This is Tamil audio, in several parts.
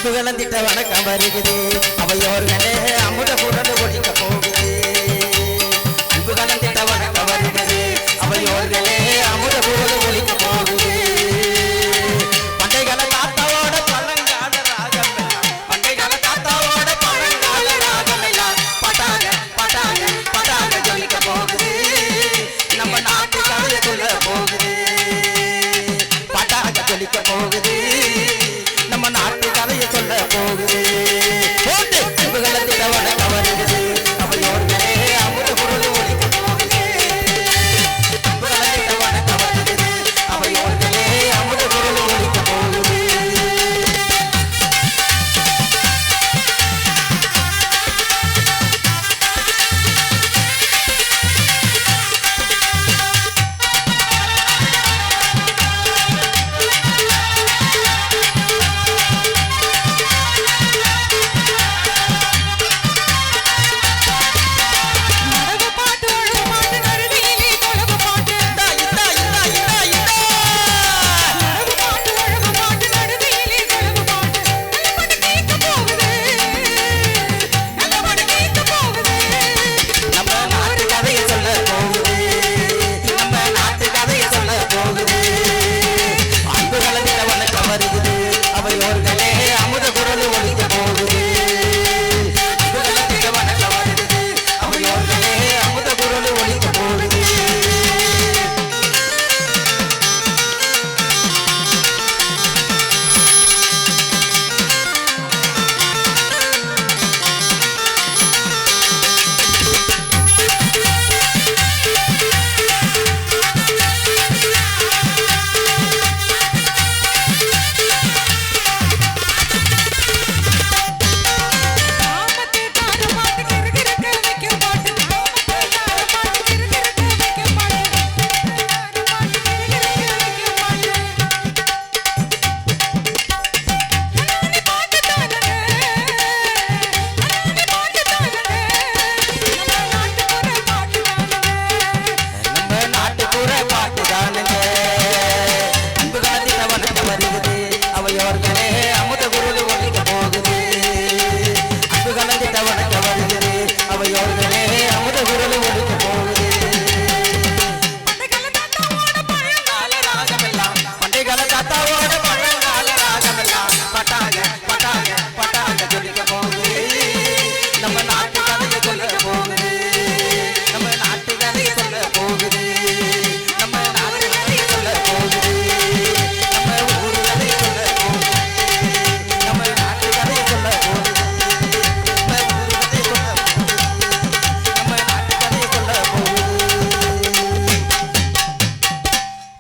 அன்புகளந்திட்ட வணக்கம் வருகிறது அவையோர்களே அமுத குரல் ஒழிக்க போகுது அன்புகளந்திட்ட வணக்கம் வருகிறது அவையோர்களே அமுத குரல் ஒழிக்க போகுது பண்டைகள தாத்தாவோட பழங்கால ராகம் எல்லாம் பண்டைகள தாத்தாவோட பழங்கால ராகம் எல்லாம் பட்டாக பட்டாக பட்டாக ஜொலிக்க போகுது நம்ம நாட்டு கதையை சொல்ல போகுது பட்டாக ஜொலிக்க போகுது நம்ம நாட்டு கதையை சொல்ல போகுது அன்புகளந்திட்ட வணக்கம் வருகிறது அவையோர்களே அமுத குரல் ஒழிக்க போகுது அன்புகளந்திட்ட வணக்கம் வருகிறது அவையோர்களே அமுத குரல் ஒழிக்க போகுது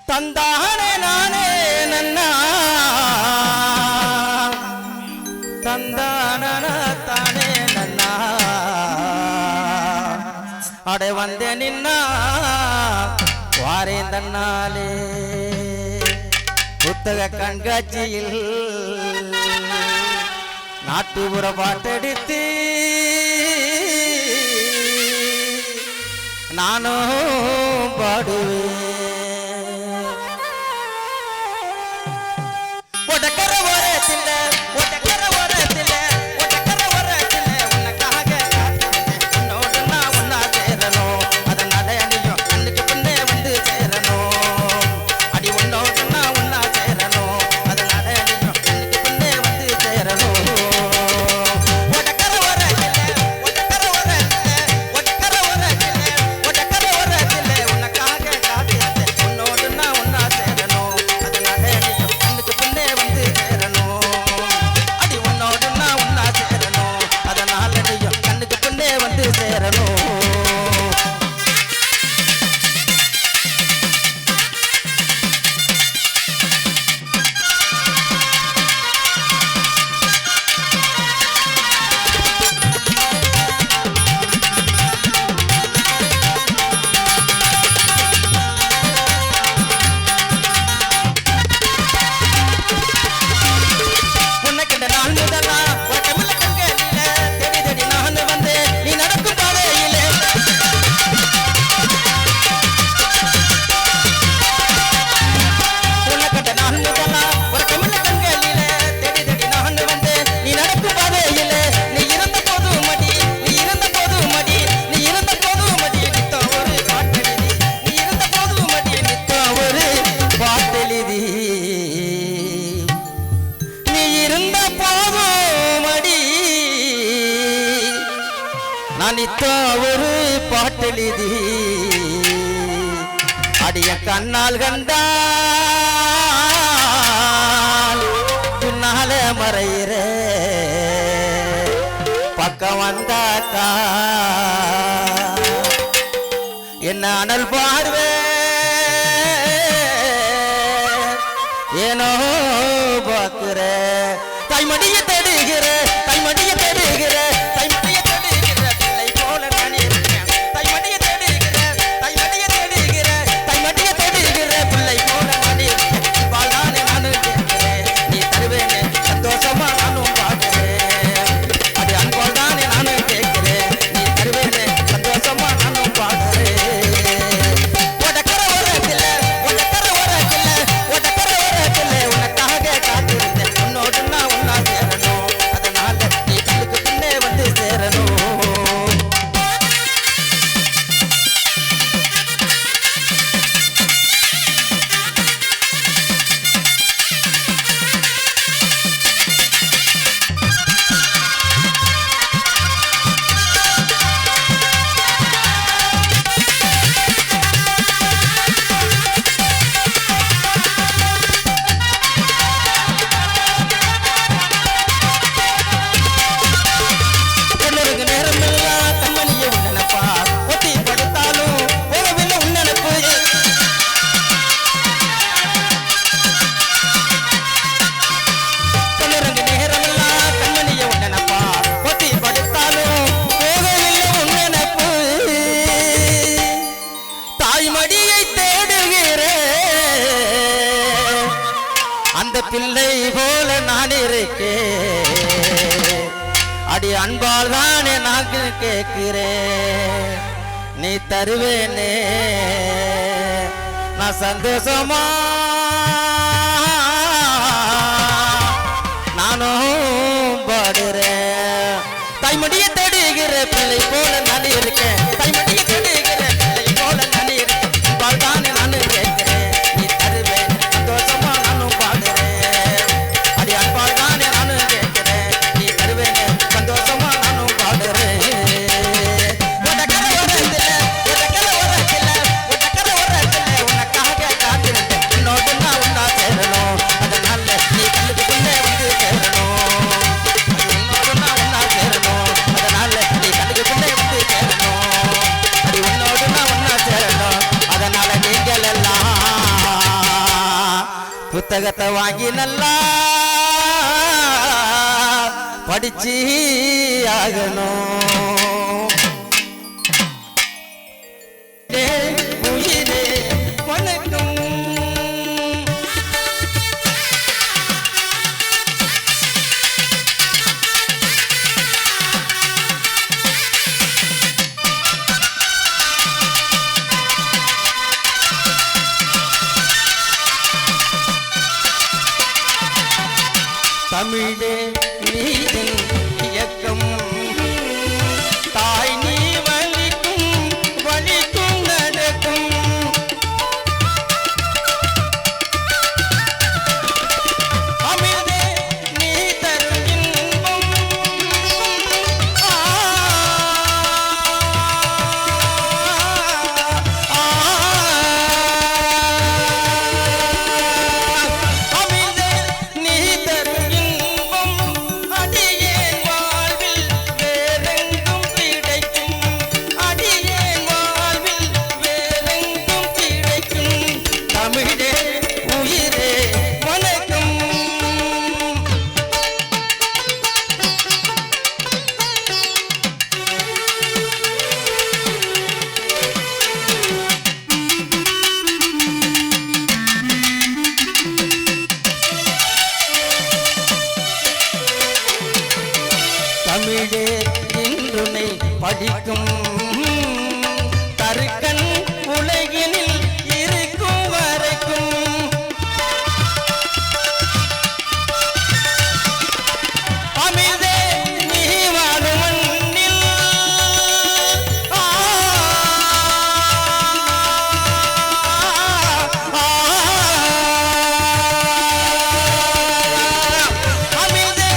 தந்தானே நானே நன்னா தந்தான தானே நன்னா அடை வந்தே நின்னா வாரேன் தன்னாலே புத்தக கண்காட்சியில் நாட்டுப்புற பாட்டெடுத்து நானும் பாடுவேன் ஒடக்கர ஓரத்தில ஒடக்கர ஓரத்தில ஒடக்கர ஓரத்தில உனக்காக காத்திருந்தேன் உன்னோடு நான் ஒன்னா சேரணும் அதனால நீயும் கண்ணுக்கு பின்னே வந்து சேரணும் அடி உன்னோடு நான் ஒன்னா சேரணும் அதனால நீயும் கண்ணுக்கு பின்னே வந்து சேரணும் ஒடக்கர ஓரத்தில ஒடக்கர ஓரத்தில ஒடக்கர ஓரத்தில ஒடக்கர ஓரத்தில உனக்காக போதும் அடி நான் இத்தோ ஒரு பாட்டெழுதி அடிய கண்ணால் கண்டால் பின்னால மறையிற பக்கம் வந்தாக்கா என்ன அனல் பார்வே ஏனோ பாக்குற தாய்மடிய தேடுகிற தாய்மடிய தேடுகிற தாய்மடிய தேடுகிற பிள்ளை போல நான் இருக்கேன் தாய்மடிய தேடுகிற தாய்மடிய தேடுகிற தாய்மடிய தேடுகிற பிள்ளை போல நான் இருக்கேன் வாழ்நாளே நானும் கேட்கிறேன் நீ தருவேனே சந்தோஷமா நானும் பாடுறேன் அது அன்பால் தானே நானும் கேட்கிறேன் நீ தருவேனே சந்தோஷமா நானும் பாடுறேன் பிள்ளை போல நான் இருக்கேன் அடி அன்பால் தானே நான் கேட்கிறேன் நீ தருவேனே நான் சந்தோஷமா நானும் பாடுறேன் தாய்மடிய தேடுகிற பிள்ளை போல நான் இருக்கேன் தாய்மடிய தேடுகிற பிள்ளை போல நான் இருக்கேன் அன்பால் தானே நான் கேட்கிறேன் நீ தருவேன் சந்தோஷமா நானும் பாடுறேன் புத்தகத்தை வாங்கி நல்லா படிச்சு ஆகணும் உயிரே வணக்கம் தமிழே நீதன் இயக்கம் தாய் நீ வலிக்கும் வலிக்கும் நடக்கும் அமிர்தே நீ தரும் இன்பம் அமிர்தே நீ தரும் தமிழே இன்றுனை படிக்கும் தருக்கன் உலகினில் இருக்கும் வரைக்கும் அமிர்தே நீ வாழும் மண்ணில் அமிர்தே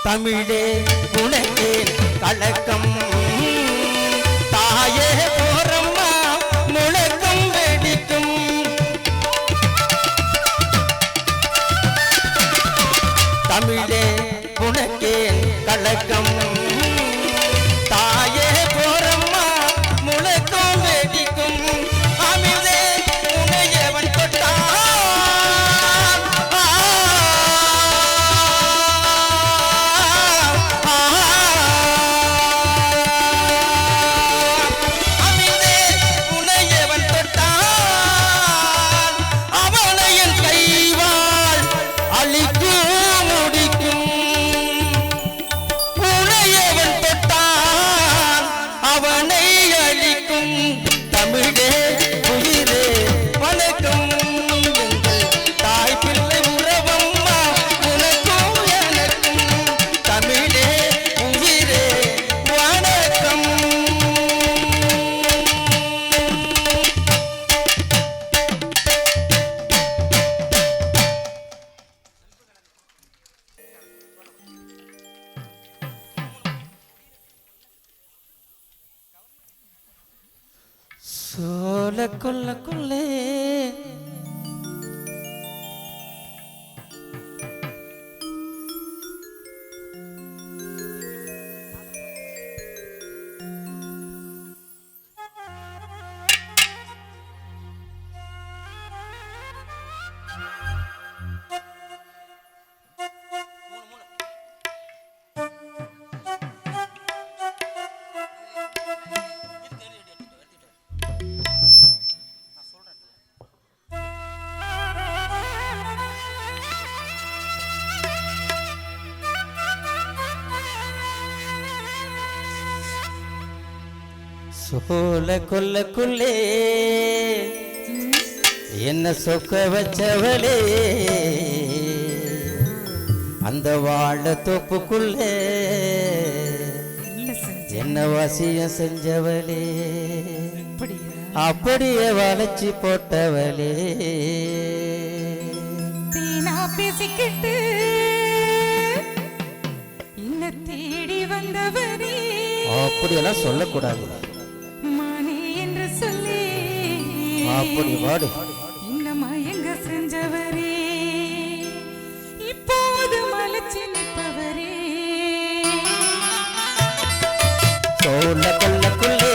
தமிழே உனக்கே கலக்கம் தாயே போரம்மா முழக்கம் வெடிக்கும் தமிழே உனக்கே கலக்கம் தாயே போரம்மா முழக்கம் வெடிக்கும் அமிழ்தே உனையவன் தொட்டான் அமிழ்தே உனையவன் தொட்டான் அவனையன் கைவாள் அழிக்கும் முடிக்கும் உனையவன் தொட்டான் அவனை அழிக்கும் தமிழே உயிரே வணக்கம் எங்கள் தாய் பிள்ளை உறவம்மா உனக்கும் எனக்கும் தமிழே உயிரே வணக்கம் சோல கொல்லக்குள்ளே சோல கொல்லக்குள்ளே என்ன சொக்க வச்சவளே அந்த வாழ தோப்புக்குள்ளே என்ன வசியம் செஞ்சவளே அப்படியே வளைச்சி போட்டவளே பேசிக்கிட்டு என்ன தேடி வந்தவரே அப்படியெல்லாம் சொல்லக்கூடாது மானே என்று சொல்லி அப்படி வாடு இந்த மயங்க செஞ்சவரே இப்போது மலைச்சு நிற்பவரே சோல கொல்லக்குள்ளே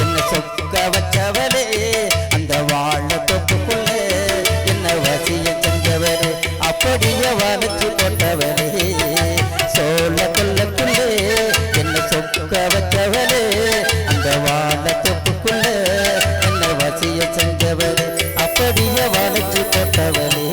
என்ன சொக்க வச்சவளே அந்த வாழ தொப்புக்குள்ளே என்ன வசிய செஞ்சவளே அப்படியே வளைச்சு போட்டவளே சோல கொல்லக்குள்ளே என்ன சொக்க வச்சவளே அந்த வாழ தொப்புக்குள்ளே என்ன வசிய செஞ்சவளே அப்படியே வளைச்சு போட்டவளே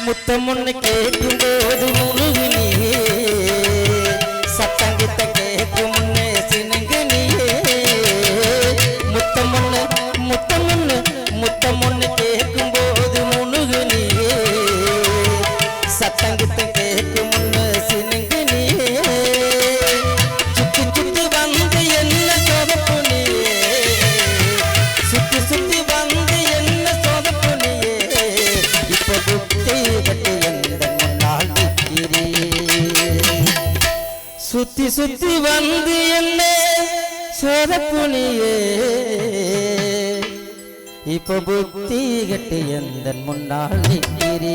முத்தமுன்னு கேட்கும் போது முழுகு நீயே சத்தங்கிட்ட கேட்கும் முன்னே சினுங்கு நீயே முத்தமுன்னு முத்தமுன்னு முத்தமுன்னு கேட்கும் போது முழுகு நீயே சத்தங்கிட்ட கேட்கும் முன்னே சினுங்கு நீயே சுத்தி சுத்தி வந்து என்ன சொதப்பு நீயே சுத்தி சுத்தி வந்து என்ன சொதப்பு நீயே இப்போ புத்தி கட்டி எந்த முன்னால் நிற்கிறே சுத்தி சுத்தி வந்து என்ன சொதப்பு நீயே இப்போ புத்தி கட்டி எந்த முன்னால் நிற்கிறே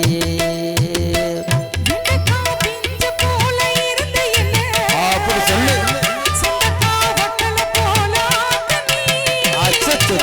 அப்படி சொல்லு அச்சோ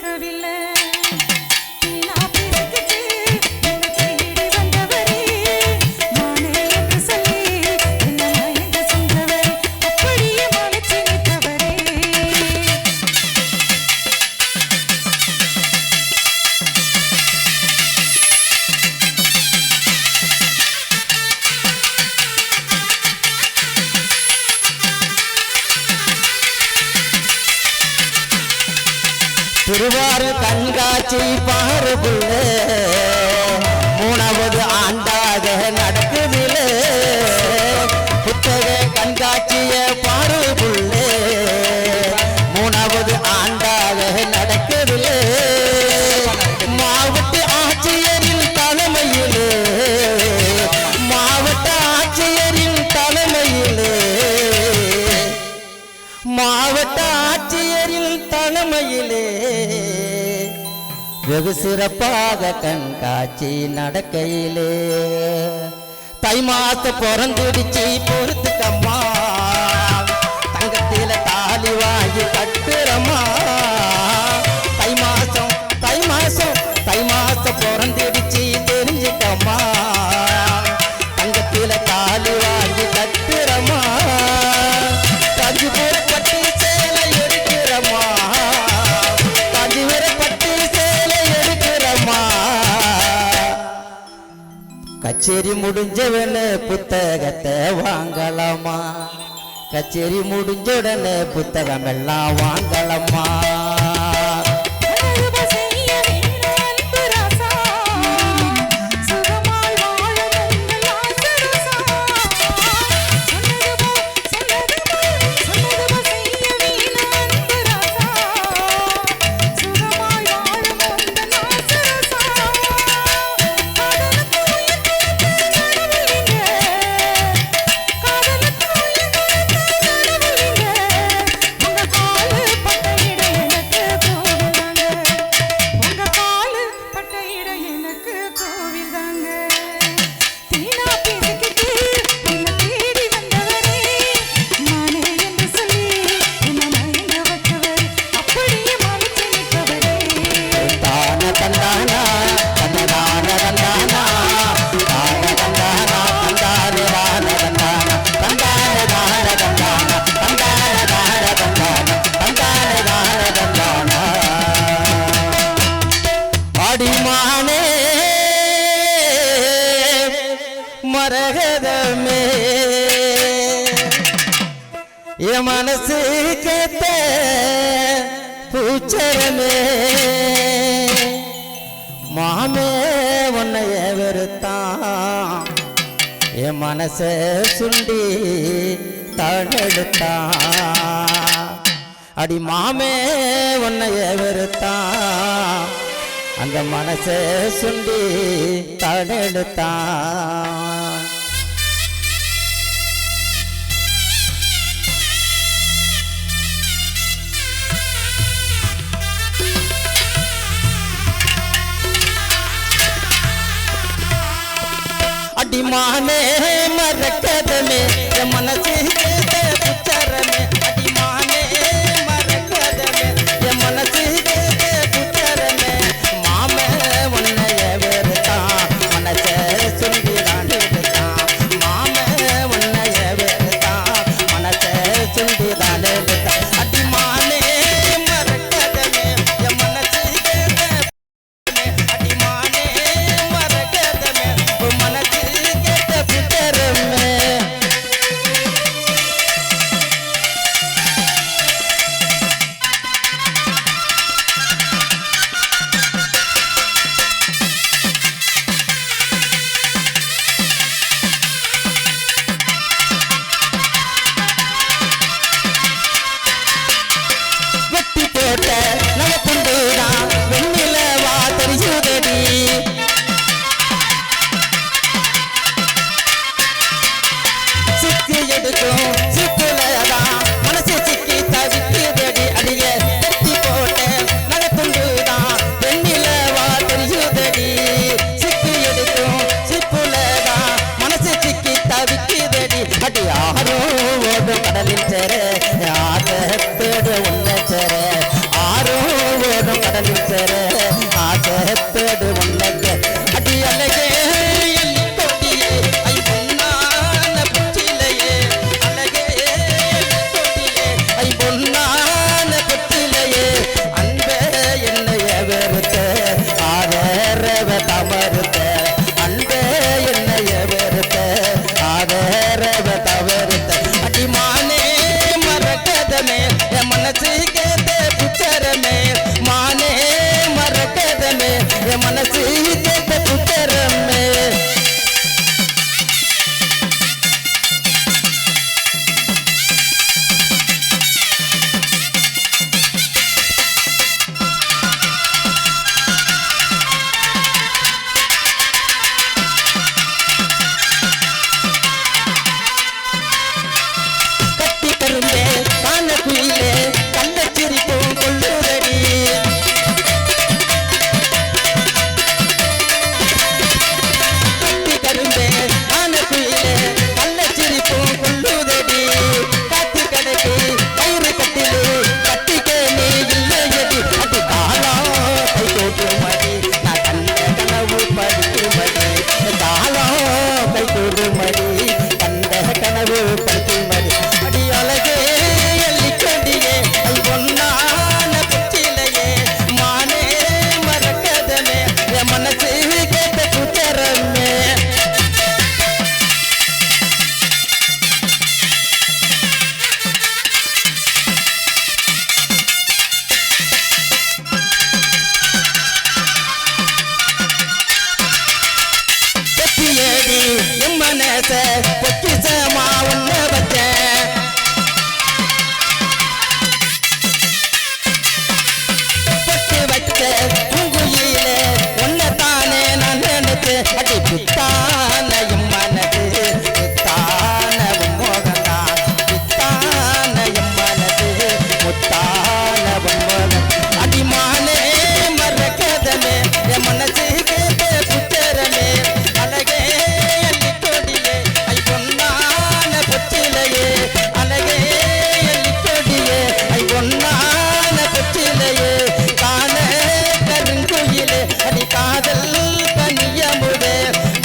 மறக்கவில்லை நான் பேசிக்கிட்டு என்னை தேடி வந்தவரே மானே என்று சொல்லி என்ன மயங்க சென்றவரே அப்படியே மலைச்சு நிற்பவரே திருவாரு கண்காட்சி பாரு புள்ளே மூணாவது ஆண்டாக நடக்குதில்லே புத்தக கண்காட்சிய பாரு புள்ளே மூணாவது ஆண்டாக நடக்குதில்லே மாவட்ட ஆட்சியரின் தலைமையிலே மாவட்ட ஆட்சியரின் தலைமையிலே மாவட்ட ஆட்சியரின் தலைமையிலே வெகு சிறப்பாக கண்காட்சி நடக்கையிலே தை மாச பிறந்துடுச்சு பொறுத்துக்கம்மா தங்கத்தில தாலி வாங்கி கட்டுறம்மா தை மாசம் தை மாசம் தை மாசம் பிறந்துடுச்சு தெரிஞ்சுக்கம்மா தங்கத்தில தாலி வாங்கி கட்டுறம்மா காஞ்சிபுர பட்டு சேலை எடுக்கிறம்மா காஞ்சிபுர பட்டு சேலை எடுக்கிறம்மா கச்சேரி முடிஞ்சவன புத்தகத்தை வாங்கலாமா கச்சேரி முடிஞ்ச உடனே புத்தகம் எல்லாம் வாங்கலாமா அடிமானே மரகதமே என் மனசு கேட்ட பூச்சரமே மாமே உன்னைய வெறுத்தான் என் மனச சுண்டி தடுத்தான் அடி மாமே உன்னைய வெறுத்தான் அந்த மனசை சுண்டி தடுத்தான் அடிமானே மறக்கதமே என் மனசு புச்சரமே அடிமானே மறக்கதமே என் மனசு புச்சரமே மாமே உன்னைய வெறுத்தான் மனசை சுண்டி தான் எடுத்தான் மாமே உன்னைய வெறுத்தான் மனசை சுண்டி தான் எடுத்தான் அடிமானே மறக்கதமே என் மனசு அடிமானே மறக்கதமே மனசு கேட்ட புச்சரமே வச்ச பொக்கிசமா உன்ன வச்சேன் பொட்டு வச்ச பூங்குயிலே உன்னதானே நான் நினைச்சேன் அடி பித்தானையும் மனது பித்தானவும் மோகந்தான் பித்தானையும் மனது முத்தானவும் மோகன் அடிமானே மறக்கதமே என் மனசு கேட்ட புத்தரமே அழகே அள்ளி கொடியே ஐ பொன்னான பொச்சிலையே அழகே அள்ளி கொடியே ஐ பொன்னான பொச்சிலையே காண கருங்குயிலே அடி காதல் கனியமுடே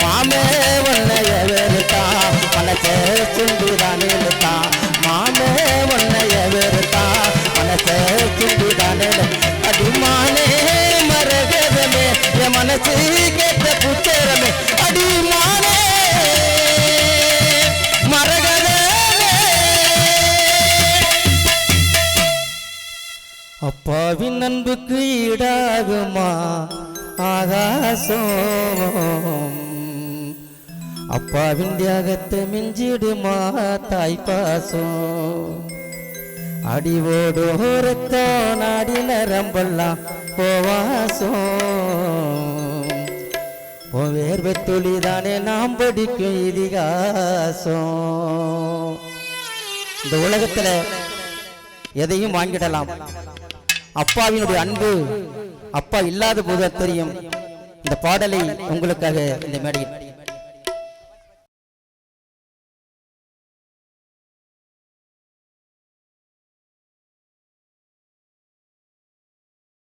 மாமே உன்னைய வெறுத்தா மனசே சுண்டுதானே இழுத்தா மாமே உன்னைய வெறுத்தா மனசே சுண்டுதானே அடிமானே மரகதமே என் மனசு கேட்ட புத்தரமே அடிமானே மரகதமே அப்பாவின் அன்புக்கு ஈடாகுமா ஆகாசம் அப்பாவின் தியாகத்தை மிஞ்சிடுமா தாய் பாசம் அடிவோடோரத்தோ நாடி நரம்பெல்லாம் போவாசம் வேர்வை துளிதானே நாம் படிக்கும் இதிகாசம் இந்த உலகத்துல எதையும் வாங்கிடலாம் அப்பாவினுடைய அன்பு அப்பா இல்லாத போது தெரியும் இந்த பாடலை உங்களுக்காக இந்த மேடையில்